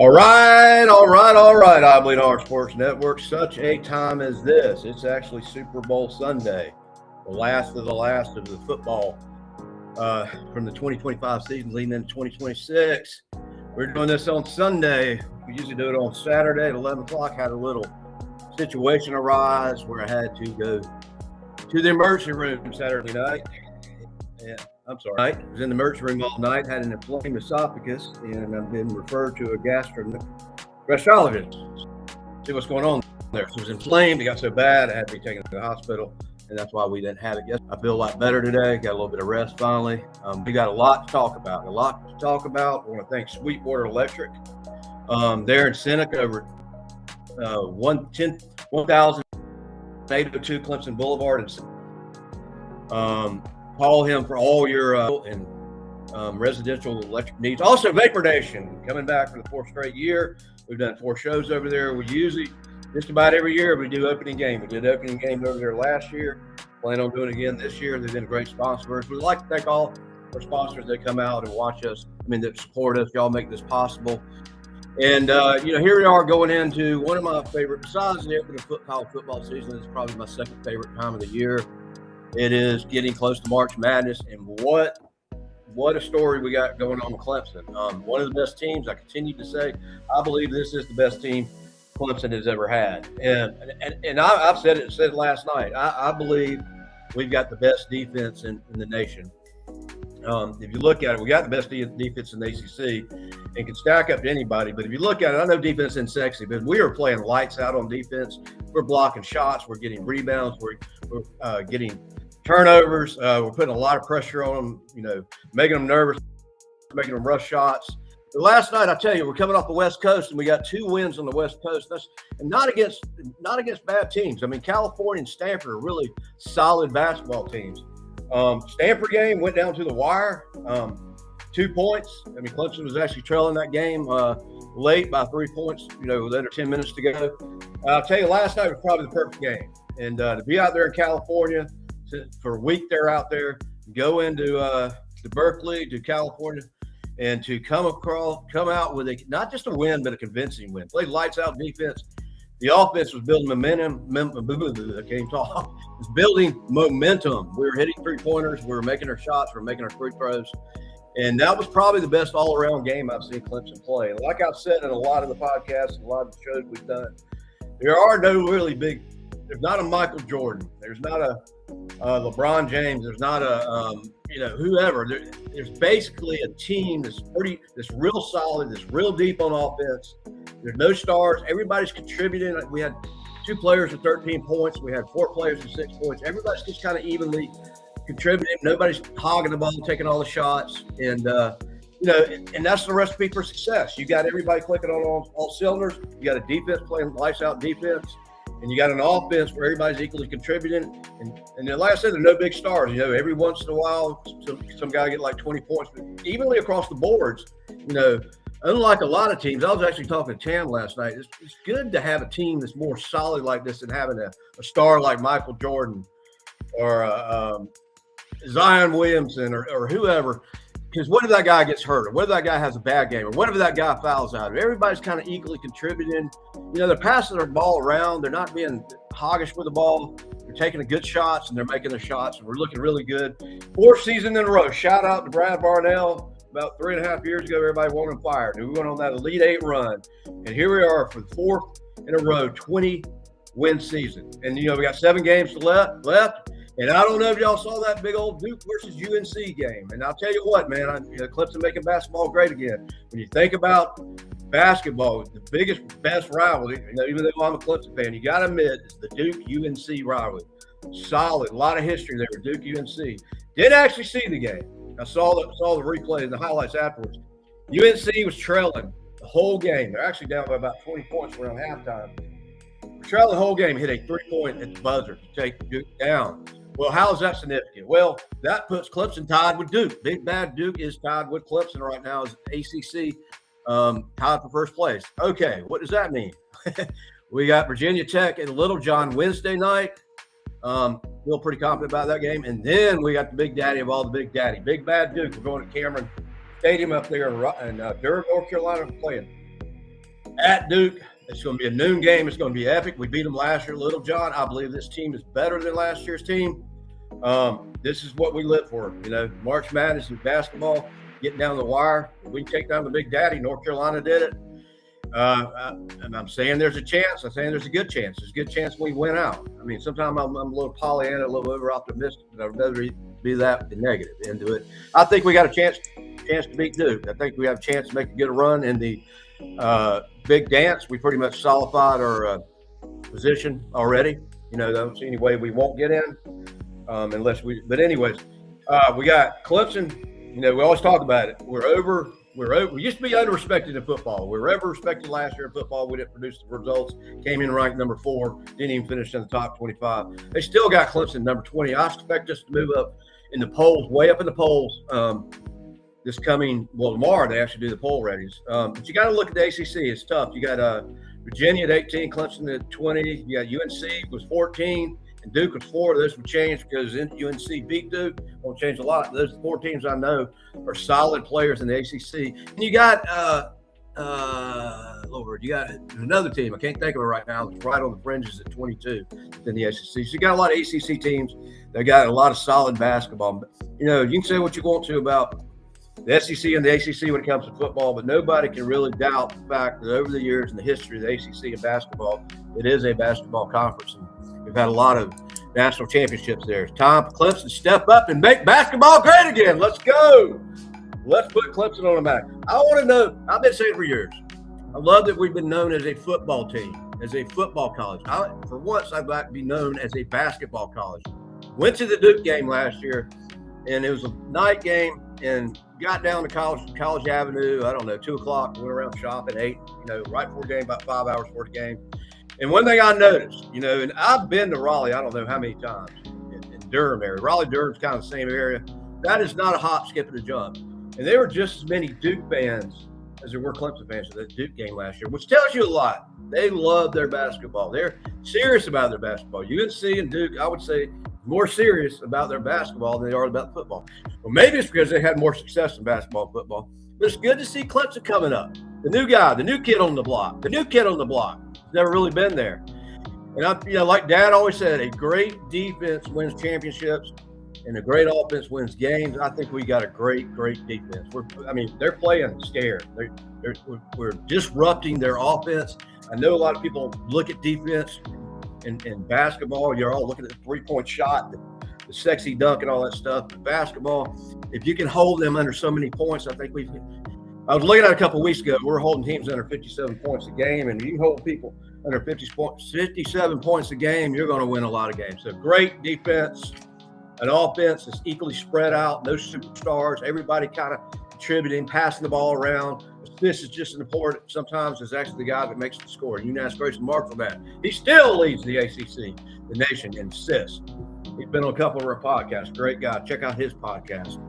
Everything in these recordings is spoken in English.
All right. I believe our sports network. Such a time as this. It's actually Super Bowl Sunday, the last of the football from the 2025 season leading into 2026. We're doing this on Sunday. We usually do it on Saturday at 11 o'clock. Had a little situation arise where I had to go to the emergency room Saturday night. Yeah, I'm sorry. I was in the emergency room all night, had an inflamed esophagus, and I've been referred to a gastrologist. See what's going on there. So it was inflamed. It got so bad, I had to be taken to the hospital, and that's why we didn't have it yesterday. I feel a lot better today. Got a little bit of rest finally. We got a lot to talk about. I want to thank Sweetwater Electric there in Seneca over 10,802 Clemson Boulevard. Call him for all your residential electric needs. Also, Vapor Nation coming back for the fourth straight year. We've done 4 shows over there. We usually, just about every year, we do opening game. We did opening game over there last year. Plan on doing it again this year. They've been a great sponsor for us. We'd like to thank all our sponsors that come out and watch us. That support us. Y'all make this possible. And, here we are going into one of my favorite, besides the college football season, it's probably my second favorite time of the year. It is getting close to March Madness, and what a story we got going on with Clemson. One of the best teams. I continue to say, I believe this is the best team Clemson has ever had. And I've said it last night. I believe we've got the best defense in the nation. If you look at it, we got the best defense in the ACC and can stack up to anybody. But if you look at it, I know defense isn't sexy, but we are playing lights out on defense. We're blocking shots. We're getting rebounds. We're getting turnovers. We're putting a lot of pressure on them, making them nervous, making them rush shots. But last night, I tell you, we're coming off the West Coast, and we got 2 wins on the West Coast. And not against bad teams. California and Stanford are really solid basketball teams. Stanford game went down to the wire, 2 points. Clemson was actually trailing that game late by 3 points, under 10 minutes to go. I'll tell you, last night was probably the perfect game. And to be out there in California for a week, they're out there, go into to Berkeley, to California, and to come out with not just a win, but a convincing win. Played lights out defense. The offense was building momentum. I can't talk. It's building momentum. We were hitting 3-pointers. We were making our shots. We were making our free throws. And that was probably the best all-around game I've seen Clemson play. And like I've said in a lot of the podcasts and a lot of the shows we've done, there are no really big – there's not a Michael Jordan. There's not a LeBron James. There's not a whoever. There's basically a team that's real solid, that's real deep on offense. There's no stars. Everybody's contributing. We had 2 players with 13 points. We had 4 players with 6 points. Everybody's just kind of evenly contributing. Nobody's hogging the ball, taking all the shots. And, and that's the recipe for success. You got everybody clicking on all cylinders. You got a defense playing lights out defense. And you got an offense where everybody's equally contributing. And like I said, there are no big stars. Every once in a while, some guy get like 20 points. But evenly across the boards, unlike a lot of teams, I was actually talking to Tam last night. It's good to have a team that's more solid like this than having a star like Michael Jordan or Zion Williamson or whoever. Because what if that guy gets hurt? Or what if that guy has a bad game? Or what if that guy fouls out? Everybody's kind of equally contributing. They're passing their ball around. They're not being hoggish with the ball. They're taking the good shots, and they're making their shots. And we're looking really good. 4th season in a row. Shout out to Brad Barnell. About 3.5 years ago, everybody wanted him fired. We went on that Elite 8 run. And here we are for the 4th in a row, 20-win season. And, we got 7 games left. And I don't know if y'all saw that big old Duke versus UNC game. And I'll tell you what, man, Clemson making basketball great again. When you think about basketball, the best rivalry, even though I'm a Clemson fan, you got to admit, it's the Duke-UNC rivalry. Solid, a lot of history there with Duke-UNC. Didn't actually see the game. I saw the replay and the highlights afterwards. UNC was trailing the whole game. They're actually down by about 20 points around halftime. We're trailing the whole game, hit a 3-point at the buzzer to take Duke down. Well, how is that significant? Well, that puts Clemson tied with Duke. Big Bad Duke is tied with Clemson right now as ACC tied for first place. Okay, what does that mean? We got Virginia Tech and Little John Wednesday night. Feel pretty confident about that game. And then we got the big daddy of all the big daddy, Big Bad Duke. We're going to Cameron Stadium up there in Durham, North Carolina, playing at Duke. It's going to be a noon game. It's going to be epic. We beat them last year, Little John. I believe this team is better than last year's team. This is what we live for. March Madness is basketball, getting down the wire. We can take down the Big Daddy. North Carolina did it. And I'm saying there's a chance. I'm saying there's a good chance. There's a good chance we win out. Sometimes I'm a little Pollyanna, a little over optimistic, but I'd rather be that than negative into it. I think we got a chance to beat Duke. I think we have a chance to make a good run in the big dance. We pretty much solidified our position already. I don't see any way we won't get in unless we. But anyways, we got Clemson. We always talk about it. We're over. We used to be underrespected in football. We were over-respected last year in football. We didn't produce the results. Came in ranked number 4. Didn't even finish in the top 25. They still got Clemson number 20. I expect us to move up in the polls, way up in the polls. Tomorrow they actually do the poll ratings. But you got to look at the ACC. It's tough. You got Virginia at 18, Clemson at 20. You got UNC was 14, and Duke was 4. Those would change because UNC beat Duke. Won't change a lot. Those 4 teams I know are solid players in the ACC. And you got you got another team. I can't think of it right now. It's right on the fringes at 22 in the ACC. So you got a lot of ACC teams. They got a lot of solid basketball. You can say what you want to about the SEC and the ACC when it comes to football, but nobody can really doubt the fact that over the years in the history of the ACC and basketball, it is a basketball conference. And we've had a lot of national championships there. It's time for Clemson to step up and make basketball great again. Let's go. Let's put Clemson on the map. I want to know, I've been saying for years, I love that we've been known as a football team, as a football college. For once, I'd like to be known as a basketball college. Went to the Duke game last year, and it was a night game, and got down to College Avenue, 2 o'clock, went around shopping, 8, right before the game, about 5 hours before the game. And one thing I noticed, and I've been to Raleigh, I don't know how many times, in Durham area. Raleigh-Durham's kind of the same area. That is not a hop, skip, and a jump. And there were just as many Duke fans as there were Clemson fans at the Duke game last year, which tells you a lot. They love their basketball. They're serious about their basketball. UNC and Duke, I would say, more serious about their basketball than they are about football. Well, maybe it's because they had more success in basketball and football. But it's good to see Clemson coming up. The new guy, the new kid on the block. Never really been there. And like Dad always said, a great defense wins championships, and a great offense wins games. I think we got a great defense. They're playing scared. We're disrupting their offense. I know a lot of people look at defense in basketball. You're all looking at the 3-point shot, the sexy dunk, and all that stuff. But basketball, if you can hold them under so many points, I think I was looking at a couple of weeks ago. We're holding teams under 57 points a game, and you hold people under 57 points a game, you're going to win a lot of games. So great defense, an offense that's equally spread out, no superstars, everybody kind of contributing, passing the ball around. This is just as important sometimes as actually the guy that makes the score. You can ask Grayson Mark for that. He still leads the ACC, the nation, in assists. He's been on a couple of our podcasts. Great guy. Check out his podcast.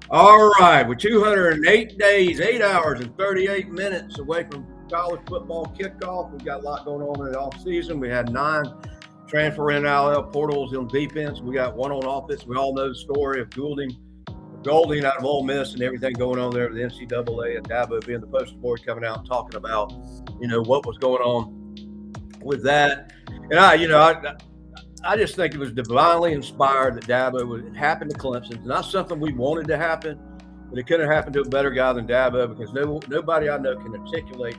All right, we're 208 days, 8 hours, and 38 minutes away from college football kickoff. We've got a lot going on in the offseason. We had 9 transfer in NIL portals on defense. We got 1 on offense. We all know the story of Golding out of Ole Miss and everything going on there with the NCAA and Dabo being the poster boy coming out and talking about, what was going on with that. And I just think it was divinely inspired that Dabo would happen to Clemson. It's not something we wanted to happen, but it couldn't happen to a better guy than Dabo, because nobody I know can articulate,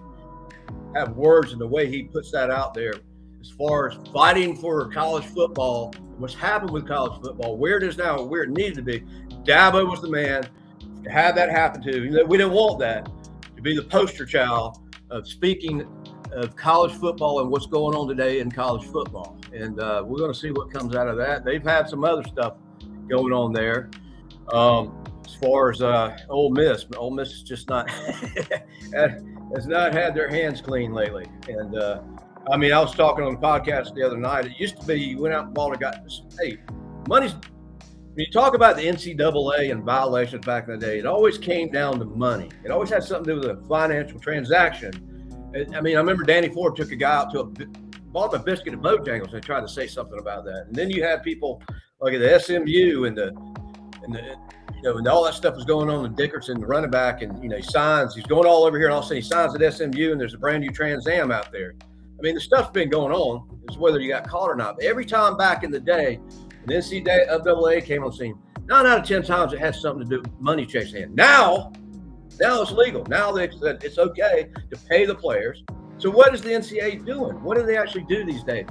have words in the way he puts that out there as far as fighting for college football, what's happened with college football, where it is now, where it needed to be. Dabo was the man to have that happen to. We didn't want that to be the poster child of speaking of college football and what's going on today in college football. And we're going to see what comes out of that. They've had some other stuff going on there as far as Ole Miss. But Ole Miss is just not has not had their hands clean lately. And I was talking on the podcast the other night. It used to be you went out and bought and got money's. When you talk about the NCAA and violations back in the day, it always came down to money. It always had something to do with a financial transaction. I remember Danny Ford took a guy out to bought him a biscuit at Bojangles and tried to say something about that. And then you had people like at the SMU and and and all that stuff was going on with Dickerson, the running back, and he's going all over here, and all of a sudden he signs at SMU, and there's a brand new Trans Am out there. I mean, the stuff's been going on. It's whether you got caught or not. But every time back in the day, an NCAA came on the scene, 9 out of 10 times it has something to do with money chasing. Now it's legal. Now they said it's okay to pay the players. So what is the NCAA doing? What do they actually do these days?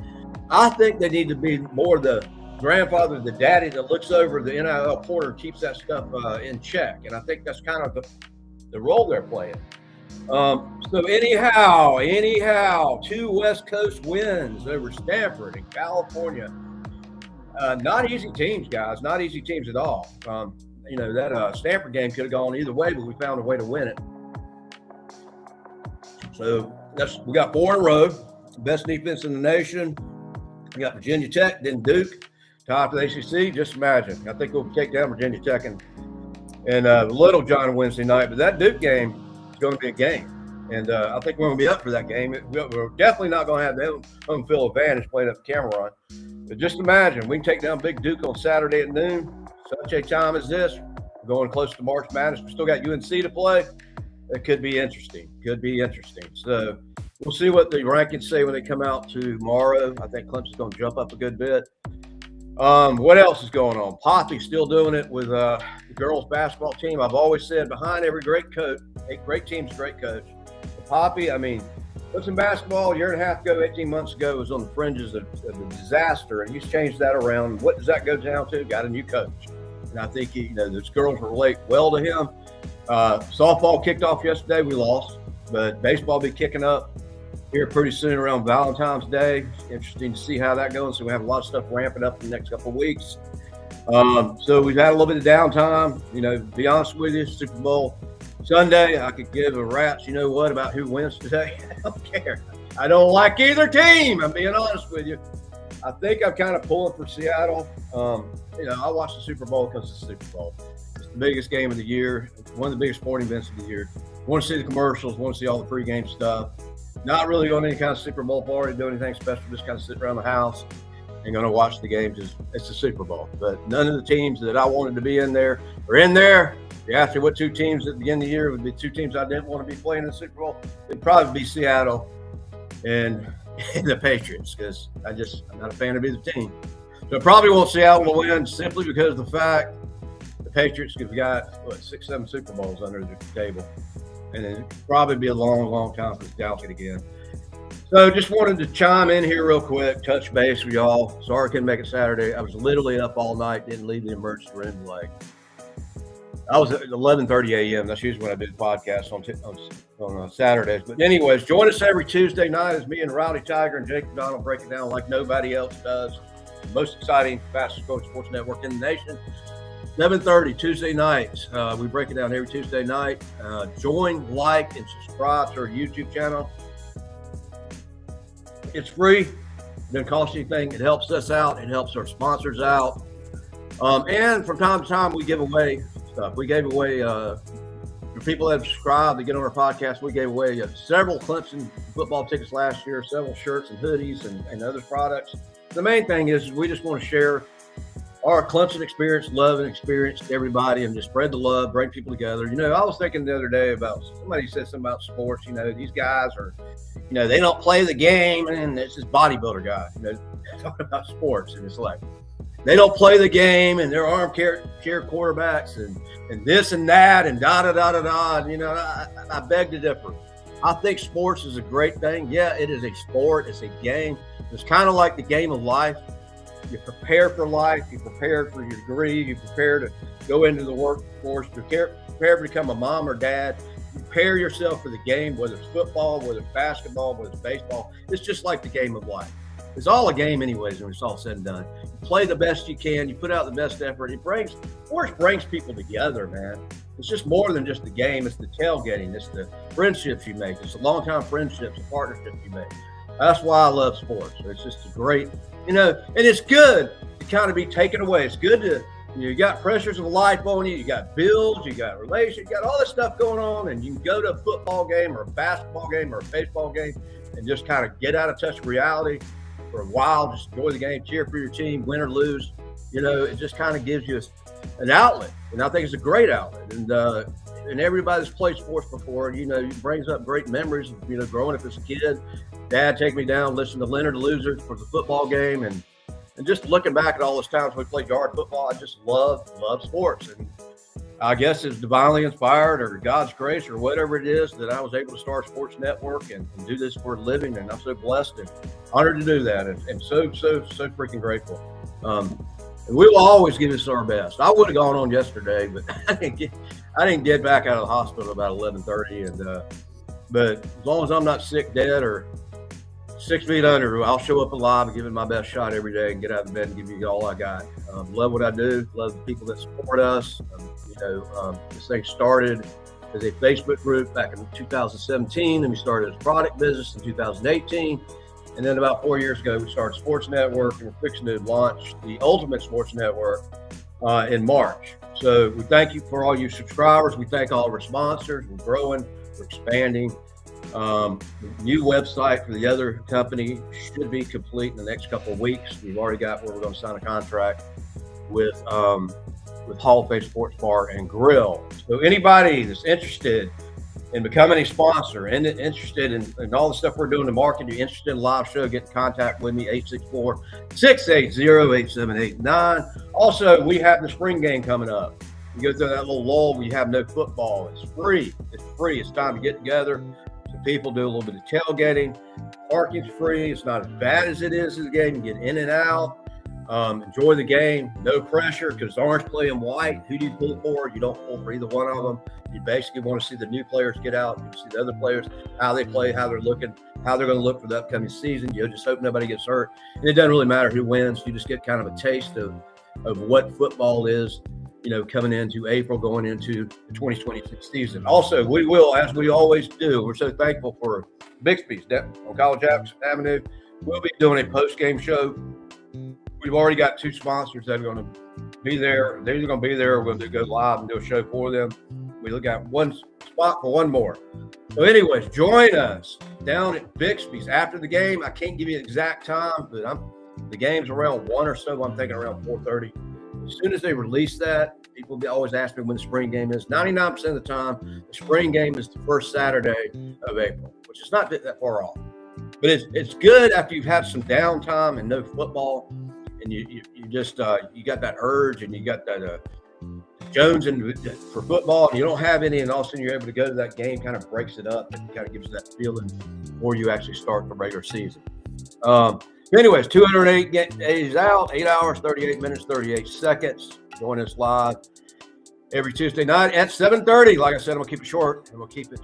I think they need to be more the grandfather, the daddy that looks over the NIL porter and keeps that stuff in check. And I think that's kind of the role they're playing. So anyhow, 2 West Coast wins over Stanford in California. Not easy teams, guys. Not easy teams at all. That Stanford game could have gone either way, but we found a way to win it. So we got 4 in a row. Best defense in the nation. We got Virginia Tech, then Duke, top of the ACC. Just imagine. I think we'll take down Virginia Tech and Little John Wednesday night. But that Duke game is going to be a game. And I think we're going to be up for that game. We're definitely not going to have the home field advantage playing up Cameron. But just imagine, we can take down Big Duke on Saturday at noon. Such a time as this. We're going close to March Madness. We still got UNC to play. It could be interesting. So we'll see what the rankings say when they come out tomorrow. I think Clemson's going to jump up a good bit. What else is going on? Poppy's still doing it with the girls basketball team. I've always said behind every great coach, a great team's a great coach. Poppy, I mean, Clemson basketball a year and a half ago, 18 months ago, was on the fringes of a disaster, and he's changed that around. What does that go down to? Got a new coach. And I think, those girls relate well to him. Softball kicked off yesterday. We lost, but baseball will be kicking up here pretty soon around Valentine's Day. Interesting to see how that goes. So we have a lot of stuff ramping up in the next couple of weeks. So we've had a little bit of downtime. To be honest with you, Super Bowl Sunday, I could give a rat's about who wins today. I don't care. I don't like either team. I'm being honest with you. I think I'm kind of pulling for Seattle. I watch the Super Bowl because it's the Super Bowl. It's the biggest game of the year. It's one of the biggest sporting events of the year. Want to see the commercials, want to see all the pregame stuff. Not really going to any kind of Super Bowl party, do anything special, just kind of sit around the house and going to watch the games. It's the Super Bowl. But none of the teams that I wanted to be in there are in there. If you ask me what 2 teams at the beginning of the year would be 2 teams I didn't want to be playing in the Super Bowl, it'd probably be Seattle and the Patriots, because I'm not a fan of either team. So I probably want Seattle to win simply because of the fact the Patriots have got 6, 7 Super Bowls under the table. And it'd probably be a long, long time for the Falcons again. So just wanted to chime in here real quick, touch base with y'all. Sorry I couldn't make it Saturday. I was literally up all night, didn't leave the emergency room. I was at 11:30 a.m. That's usually when I do the podcast on Saturdays. But anyways, join us every Tuesday night as me and Rowdy Tiger and Jake McDonald break it down like nobody else does. The most exciting, fastest growing sports network in the nation. 7:30 Tuesday nights. We break it down every Tuesday night. Join, like, and subscribe to our YouTube channel. It's free. It doesn't cost anything. It helps us out. It helps our sponsors out. And from time to time, we give away stuff. We gave away, for people that have subscribed to get on our podcast, we gave away several Clemson football tickets last year, several shirts and hoodies and other products. The main thing is we just want to share our Clemson experience, love and experience to everybody, and just spread the love, bring people together. I was thinking the other day about, somebody said something about sports. These guys are, they don't play the game, and it's this bodybuilder guy, talking about sports, and it's like, they don't play the game, and they're armchair quarterbacks, and this and that, and da-da-da-da-da. I beg to differ. I think sports is a great thing. Yeah, it is a sport. It's a game. It's kind of like the game of life. You prepare for life. You prepare for your degree. You prepare to go into the workforce. Prepare to become a mom or dad. Prepare yourself for the game, whether it's football, whether it's basketball, whether it's baseball. It's just like the game of life. It's all a game anyways when it's all said and done. You play the best you can. You put out the best effort. Sports brings people together, man. It's just more than just the game. It's the tailgating. It's the friendships you make. It's the long-time friendships, the partnerships you make. That's why I love sports. It's just a great, and it's good to kind of be taken away. It's good to, you got pressures of life on you. You got bills. You got relations. You got all this stuff going on, and you can go to a football game or a basketball game or a baseball game and just kind of get out of touch with reality for a while. Just enjoy the game, cheer for your team, win or lose. It just kind of gives you an outlet, and I think it's a great outlet. And everybody's played sports before, and it brings up great memories of growing up as a kid. Dad take me down, listen to Leonard Losers for the football game, and just looking back at all those times we played yard football, I just love sports. And I guess it's divinely inspired or God's grace or whatever it is that I was able to start a sports network and do this for a living. And I'm so blessed and honored to do that. And so freaking grateful. And we will always give this our best. I would have gone on yesterday, but I didn't get back out of the hospital about 11:30. And but as long as I'm not sick, dead, or 6 feet under, I'll show up alive and give it my best shot every day and get out of bed and give you all I got. Love what I do. Love the people that support us. This thing started as a Facebook group back in 2017, and we started as a product business in 2018. And then about 4 years ago, we started Sports Network, and we're fixing to launch the Ultimate Sports Network in March. So we thank you for all you subscribers. We thank all of our sponsors. We're growing, we're expanding. The new website for the other company should be complete in the next couple of weeks. We've already got where we're going to sign a contract with Hall of Fame Sports Bar and Grill. So anybody that's interested in becoming a sponsor and interested in all the stuff we're doing to market, you're interested in a live show, get in contact with me, 864-680-8789. Also, we have the spring game coming up. You go through that little lull where you have no football. It's free. It's time to get together. So people do a little bit of tailgating. Parking's free. It's not as bad as it is in the game. You get in and out. Enjoy the game. No pressure because orange playing white. Who do you pull for? You don't pull for either one of them. You basically want to see the new players get out. You see the other players, how they play, how they're looking, how they're going to look for the upcoming season. You just hope nobody gets hurt. And it doesn't really matter who wins. You just get kind of a taste of what football is, coming into April, going into the 2026 season. Also, we will, as we always do, we're so thankful for Bixby's on College Avenue. We'll be doing a post-game show. We've already got 2 sponsors that are going to be there. They're either going to be there or we'll go live and do a show for them. We look at one spot for one more. So anyways, join us down at Bixby's after the game. I can't give you an exact time, but the game's around 1 or so. I'm thinking around 4:30. As soon as they release that, people always ask me when the spring game is. 99% of the time, the spring game is the first Saturday of April, which is not that far off. But it's good after you've had some downtime and no football. And you just you got that urge and you got that Jones for football, and you don't have any, and all of a sudden you're able to go to that game, kind of breaks it up and kind of gives you that feeling before you actually start the regular season. Anyways, 208 days out, 8 hours, 38 minutes, 38 seconds. Join us live every Tuesday night at 7:30. Like I said, I'm going to keep it short. I'm going to keep it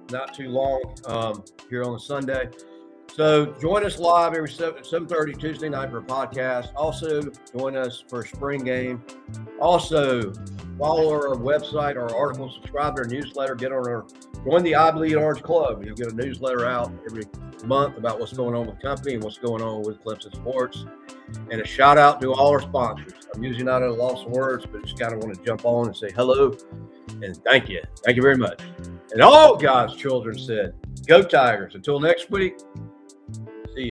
not too long here on a Sunday. So join us live every 7:30 Tuesday night for a podcast. Also, join us for a spring game. Also, follow our website, our articles, subscribe to our newsletter, join the I Bleed Orange Club. You'll get a newsletter out every month about what's going on with the company and what's going on with Clemson Sports. And a shout out to all our sponsors. I'm usually not at a loss of words, but just kind of want to jump on and say hello and thank you. Thank you very much. And all God's children said, go Tigers. Until next week.